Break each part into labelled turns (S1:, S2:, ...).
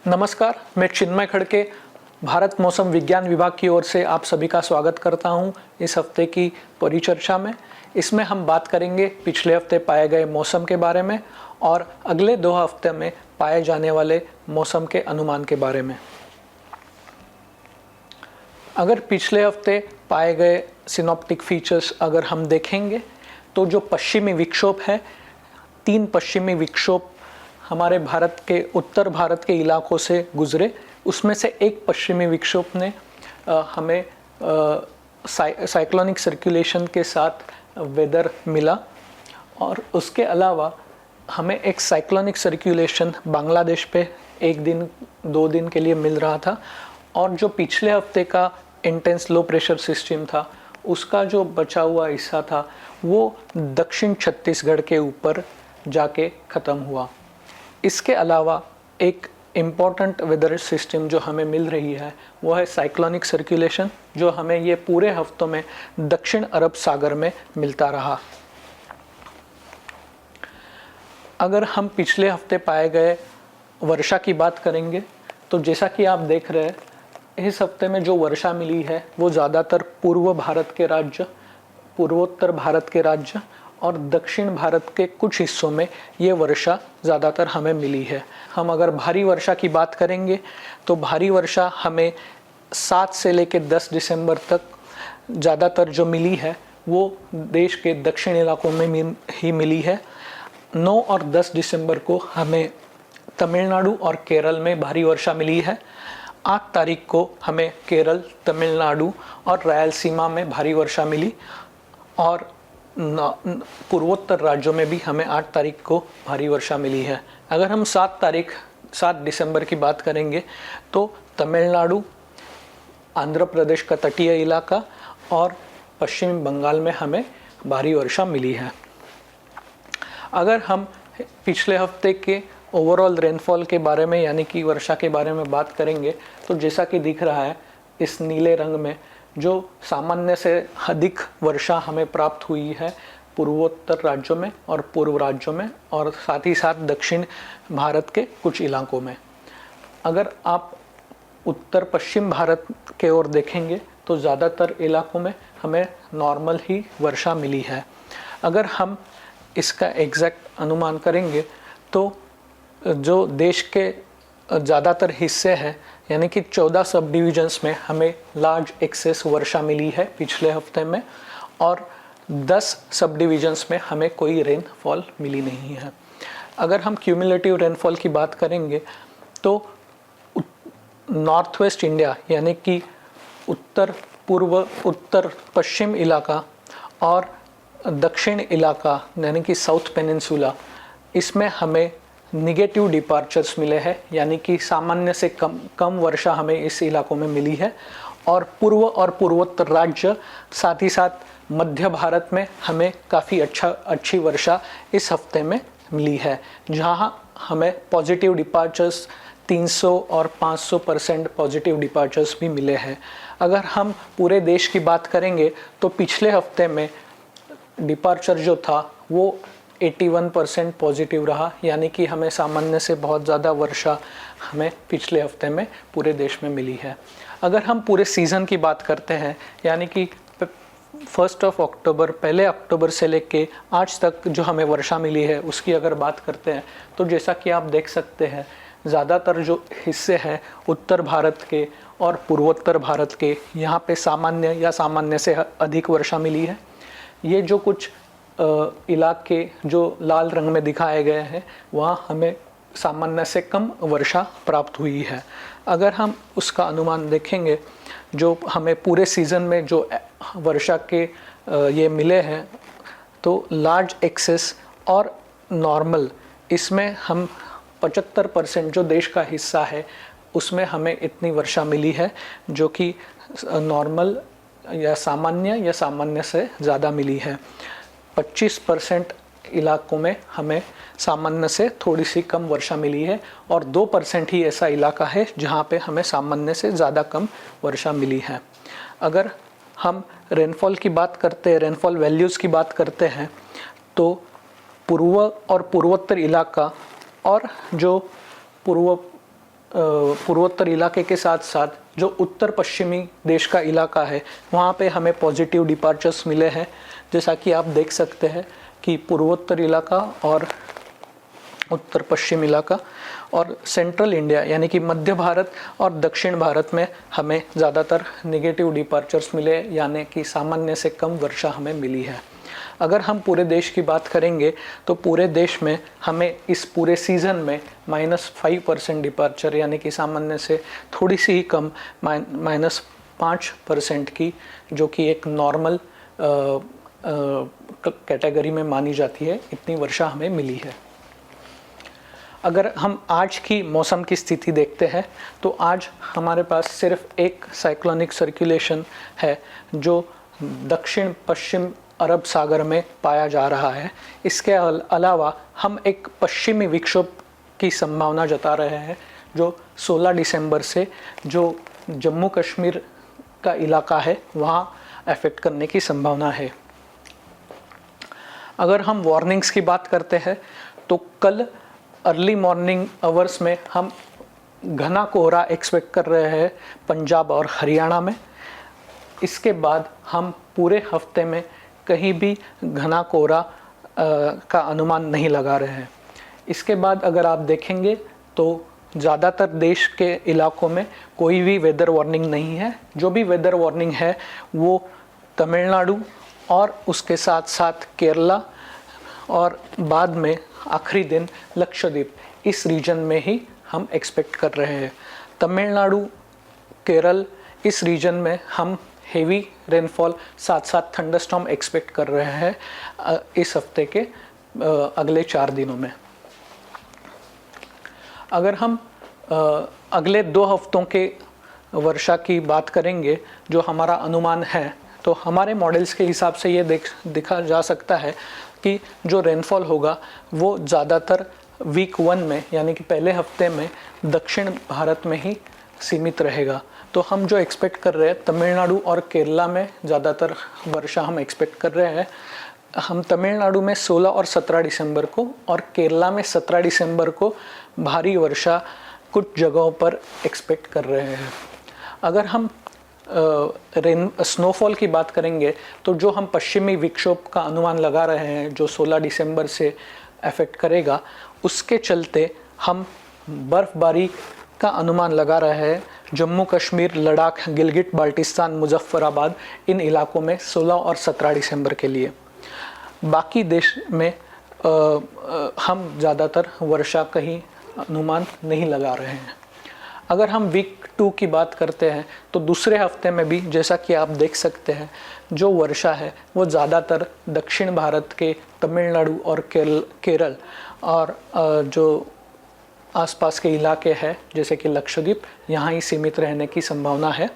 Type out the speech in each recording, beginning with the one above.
S1: नमस्कार, मैं चिन्मय खड़के भारत मौसम विज्ञान विभाग की ओर से आप सभी का स्वागत करता हूं इस हफ्ते की परिचर्चा में। इसमें हम बात करेंगे पिछले हफ्ते पाए गए मौसम के बारे में और अगले 2 हफ्ते में पाए जाने वाले मौसम के अनुमान के बारे में। अगर पिछले हफ्ते पाए गए सिनॉप्टिक फीचर्स अगर हम देखेंगे तो जो पश्चिमी विक्षोभ है, 3 पश्चिमी विक्षोभ हमारे भारत के उत्तर भारत के इलाकों से गुजरे, उसमें से एक पश्चिमी विक्षोभ ने हमें साइक्लोनिक सर्कुलेशन के साथ वेदर मिला और उसके अलावा हमें एक साइक्लोनिक सर्कुलेशन बांग्लादेश पे 1 दिन 2 दिन के लिए मिल रहा था और जो पिछले हफ्ते का इंटेंस लो प्रेशर सिस्टम था उसका जो बचा हुआ हिस्सा था वो दक्षिण छत्तीसगढ़ के ऊपर जाके ख़त्म हुआ। इसके अलावा एक इम्पॉर्टेंट वेदर सिस्टम जो हमें मिल रही है वो है साइक्लोनिक सर्कुलेशन, जो हमें ये पूरे हफ्तों में दक्षिण अरब सागर में मिलता रहा। अगर हम पिछले हफ्ते पाए गए वर्षा की बात करेंगे तो जैसा कि आप देख रहे हैं इस हफ्ते में जो वर्षा मिली है वो ज़्यादातर पूर्व भारत के राज्य, पूर्वोत्तर भारत के राज्य और दक्षिण भारत के कुछ हिस्सों में ये वर्षा ज़्यादातर हमें मिली है। हम अगर भारी वर्षा की बात करेंगे तो भारी वर्षा हमें 7 से लेकर 10 दिसंबर तक ज़्यादातर जो मिली है वो देश के दक्षिण इलाकों में ही मिली है। 9 और 10 दिसंबर को हमें तमिलनाडु और केरल में भारी वर्षा मिली है। 8 तारीख को हमें केरल, तमिलनाडु और रायलसीमा में भारी वर्षा मिली और पूर्वोत्तर राज्यों में भी हमें 8 तारीख को भारी वर्षा मिली है। अगर हम 7 दिसंबर की बात करेंगे तो तमिलनाडु, आंध्र प्रदेश का तटीय इलाका और पश्चिमी बंगाल में हमें भारी वर्षा मिली है। अगर हम पिछले हफ्ते के ओवरऑल रेनफॉल के बारे में यानी कि वर्षा के बारे में बात करेंगे तो जैसा कि दिख रहा है इस नीले रंग में, जो सामान्य से अधिक वर्षा हमें प्राप्त हुई है पूर्वोत्तर राज्यों में और पूर्व राज्यों में और साथ ही साथ दक्षिण भारत के कुछ इलाकों में। अगर आप उत्तर पश्चिम भारत के ओर देखेंगे तो ज़्यादातर इलाकों में हमें नॉर्मल ही वर्षा मिली है। अगर हम इसका एग्जैक्ट अनुमान करेंगे तो जो देश के ज़्यादातर हिस्से हैं यानी कि 14 सब डिविजन्स में हमें लार्ज एक्सेस वर्षा मिली है पिछले हफ्ते में और 10 सब डिविजन्स में हमें कोई रेनफॉल मिली नहीं है। अगर हम क्यूमुलेटिव रेनफॉल की बात करेंगे तो नॉर्थ वेस्ट इंडिया यानी कि उत्तर पूर्व उत्तर पश्चिम इलाका और दक्षिण इलाका यानी कि साउथ पेनिनसुला, इसमें हमें निगेटिव डिपार्चर्स मिले हैं यानी कि सामान्य से कम वर्षा हमें इस इलाकों में मिली है और पूर्व और पूर्वोत्तर राज्य साथ ही साथ मध्य भारत में हमें काफ़ी अच्छी वर्षा इस हफ्ते में मिली है, जहां हमें पॉजिटिव डिपार्चर्स 300 और 500% पॉजिटिव डिपार्चर्स भी मिले हैं। अगर हम पूरे देश की बात करेंगे तो पिछले हफ्ते में डिपार्चर जो था वो 81% पॉजिटिव रहा, यानी कि हमें सामान्य से बहुत ज़्यादा वर्षा हमें पिछले हफ्ते में पूरे देश में मिली है। अगर हम पूरे सीज़न की बात करते हैं यानी कि 1 अक्टूबर, 1 अक्टूबर से लेके आज तक जो हमें वर्षा मिली है उसकी अगर बात करते हैं तो जैसा कि आप देख सकते हैं ज़्यादातर जो हिस्से हैं उत्तर भारत के और पूर्वोत्तर भारत के, यहाँ पे सामान्य या सामान्य से अधिक वर्षा मिली है। ये जो कुछ इलाके जो लाल रंग में दिखाए गए हैं वहाँ हमें सामान्य से कम वर्षा प्राप्त हुई है। अगर हम उसका अनुमान देखेंगे जो हमें पूरे सीज़न में जो वर्षा के ये मिले हैं तो लार्ज एक्सेस और नॉर्मल, इसमें हम 75% जो देश का हिस्सा है उसमें हमें इतनी वर्षा मिली है जो कि नॉर्मल या सामान्य से ज़्यादा मिली है। 25% इलाकों में हमें सामान्य से थोड़ी सी कम वर्षा मिली है और 2% ही ऐसा इलाका है जहाँ पे हमें सामान्य से ज़्यादा कम वर्षा मिली है। अगर हम रेनफॉल की बात करते हैं, रेनफॉल वैल्यूज़ की बात करते हैं तो पूर्व और पूर्वोत्तर इलाका और जो पूर्व पूर्वोत्तर इलाके के साथ साथ जो उत्तर पश्चिमी देश का इलाका है वहाँ पे हमें पॉजिटिव डिपार्चर्स मिले हैं। जैसा कि आप देख सकते हैं कि पूर्वोत्तर इलाका और उत्तर पश्चिम इलाका और सेंट्रल इंडिया यानी कि मध्य भारत और दक्षिण भारत में हमें ज़्यादातर नेगेटिव डिपार्चर्स मिले, यानी कि सामान्य से कम वर्षा हमें मिली है। अगर हम पूरे देश की बात करेंगे तो पूरे देश में हमें इस पूरे सीज़न में -5% डिपार्चर यानी कि सामान्य से थोड़ी सी ही कम -5% की, जो कि एक नॉर्मल कैटेगरी में मानी जाती है, इतनी वर्षा हमें मिली है। अगर हम आज की मौसम की स्थिति देखते हैं तो आज हमारे पास सिर्फ एक साइक्लोनिक सर्कुलेशन है जो दक्षिण पश्चिम अरब सागर में पाया जा रहा है। इसके अलावा हम एक पश्चिमी विक्षोभ की संभावना जता रहे हैं जो 16 दिसंबर से जो जम्मू कश्मीर का इलाका है वहाँ अफेक्ट करने की संभावना है। अगर हम वार्निंग्स की बात करते हैं तो कल अर्ली मॉर्निंग आवर्स में हम घना कोहरा एक्सपेक्ट कर रहे हैं पंजाब और हरियाणा में। इसके बाद हम पूरे हफ्ते में कहीं भी घना कोहरा का अनुमान नहीं लगा रहे हैं। इसके बाद अगर आप देखेंगे तो ज़्यादातर देश के इलाकों में कोई भी वेदर वार्निंग नहीं है। जो भी वेदर वार्निंग है वो तमिलनाडु और उसके साथ साथ केरला और बाद में आखिरी दिन लक्षद्वीप, इस रीजन में ही हम एक्सपेक्ट कर रहे हैं। तमिलनाडु, केरल, इस रीजन में हम हेवी रेनफॉल साथ साथ थंडरस्टॉर्म एक्सपेक्ट कर रहे हैं इस हफ्ते के अगले 4 दिनों में। अगर हम अगले 2 हफ्तों के वर्षा की बात करेंगे जो हमारा अनुमान है, तो हमारे मॉडल्स के हिसाब से ये दिखा जा सकता है कि जो रेनफॉल होगा वो ज़्यादातर वीक 1 में यानी कि पहले हफ्ते में दक्षिण भारत में ही सीमित रहेगा। तो हम जो एक्सपेक्ट कर रहे हैं तमिलनाडु और केरला में ज़्यादातर वर्षा हम एक्सपेक्ट कर रहे हैं। हम तमिलनाडु में 16 और 17 दिसंबर को और केरला में 17 दिसंबर को भारी वर्षा कुछ जगहों पर एक्सपेक्ट कर रहे हैं। अगर हम स्नोफॉल की बात करेंगे तो जो हम पश्चिमी विक्षोभ का अनुमान लगा रहे हैं जो 16 दिसंबर से अफेक्ट करेगा, उसके चलते हम बर्फ़बारी का अनुमान लगा रहे हैं जम्मू कश्मीर, लद्दाख, गिलगिट बाल्टिस्तान, मुजफ्फराबाद, इन इलाकों में 16 और 17 दिसंबर के लिए। बाकी देश में हम ज़्यादातर वर्षा कहीं अनुमान नहीं लगा रहे हैं। अगर हम वीक 2 की बात करते हैं तो दूसरे हफ्ते में भी जैसा कि आप देख सकते हैं जो वर्षा है वो ज़्यादातर दक्षिण भारत के तमिलनाडु और केरल और जो आसपास के इलाके हैं जैसे कि लक्षद्वीप, यहाँ ही सीमित रहने की संभावना है।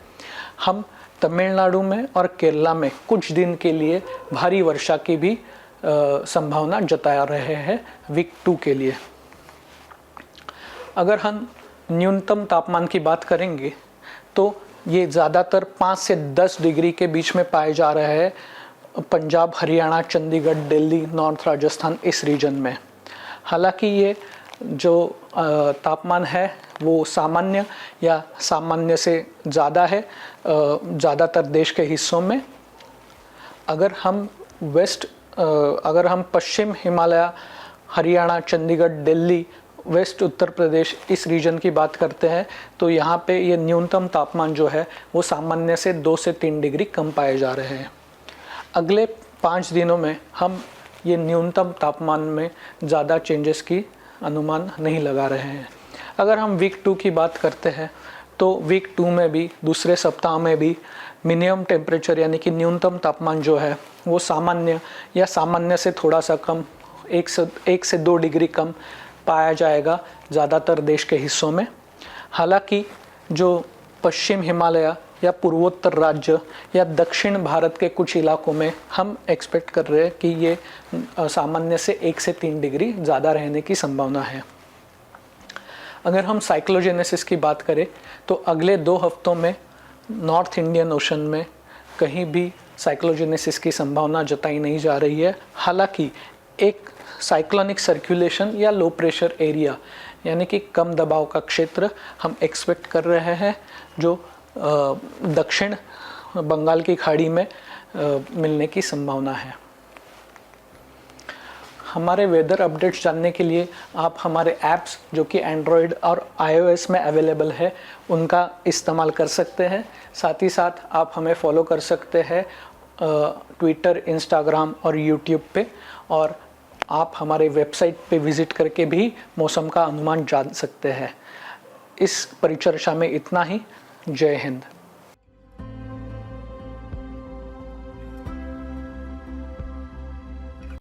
S1: हम तमिलनाडु में और केरला में कुछ दिन के लिए भारी वर्षा की भी संभावना जता रहे हैं वीक 2 के लिए। अगर हम न्यूनतम तापमान की बात करेंगे तो ये ज़्यादातर 5 से 10 डिग्री के बीच में पाए जा रहे हैं पंजाब, हरियाणा, चंडीगढ़, दिल्ली, नॉर्थ राजस्थान, इस रीजन में। हालांकि ये जो तापमान है वो सामान्य या सामान्य से ज़्यादा है ज़्यादातर देश के हिस्सों में। अगर हम पश्चिम हिमालय, हरियाणा, चंडीगढ़, दिल्ली, वेस्ट उत्तर प्रदेश, इस रीजन की बात करते हैं तो यहाँ पे ये न्यूनतम तापमान जो है वो सामान्य से 2 से 3 डिग्री कम पाए जा रहे हैं। अगले 5 दिनों में हम ये न्यूनतम तापमान में ज़्यादा चेंजेस की अनुमान नहीं लगा रहे हैं। अगर हम वीक 2 की बात करते हैं तो वीक 2 में भी दूसरे सप्ताह में भी मिनिमम टेम्परेचर यानी कि न्यूनतम तापमान जो है वो सामान्य या सामान्य से थोड़ा सा कम 1 से 2 डिग्री कम पाया जाएगा ज़्यादातर देश के हिस्सों में। हालांकि जो पश्चिम हिमालय या पूर्वोत्तर राज्य या दक्षिण भारत के कुछ इलाकों में हम एक्सपेक्ट कर रहे हैं कि ये सामान्य से 1 से 3 डिग्री ज़्यादा रहने की संभावना है। अगर हम साइक्लोजेनेसिस की बात करें तो अगले 2 हफ्तों में नॉर्थ इंडियन ओशन में कहीं भी साइक्लोजेनेसिस की संभावना जताई नहीं जा रही है। हालांकि एक साइक्लोनिक सर्कुलेशन या लो प्रेशर एरिया यानी कि कम दबाव का क्षेत्र हम एक्सपेक्ट कर रहे हैं, जो दक्षिण बंगाल की खाड़ी में मिलने की संभावना है। हमारे वेदर अपडेट्स जानने के लिए आप हमारे ऐप्स जो कि एंड्रॉयड और iOS में अवेलेबल है उनका इस्तेमाल कर सकते हैं। साथ ही साथ आप हमें फॉलो कर सकते हैं ट्विटर, इंस्टाग्राम और यूट्यूब पे, और आप हमारे वेबसाइट पे विज़िट करके भी मौसम का अनुमान जान सकते हैं। इस परिचर्चा में इतना ही। जय हिंद।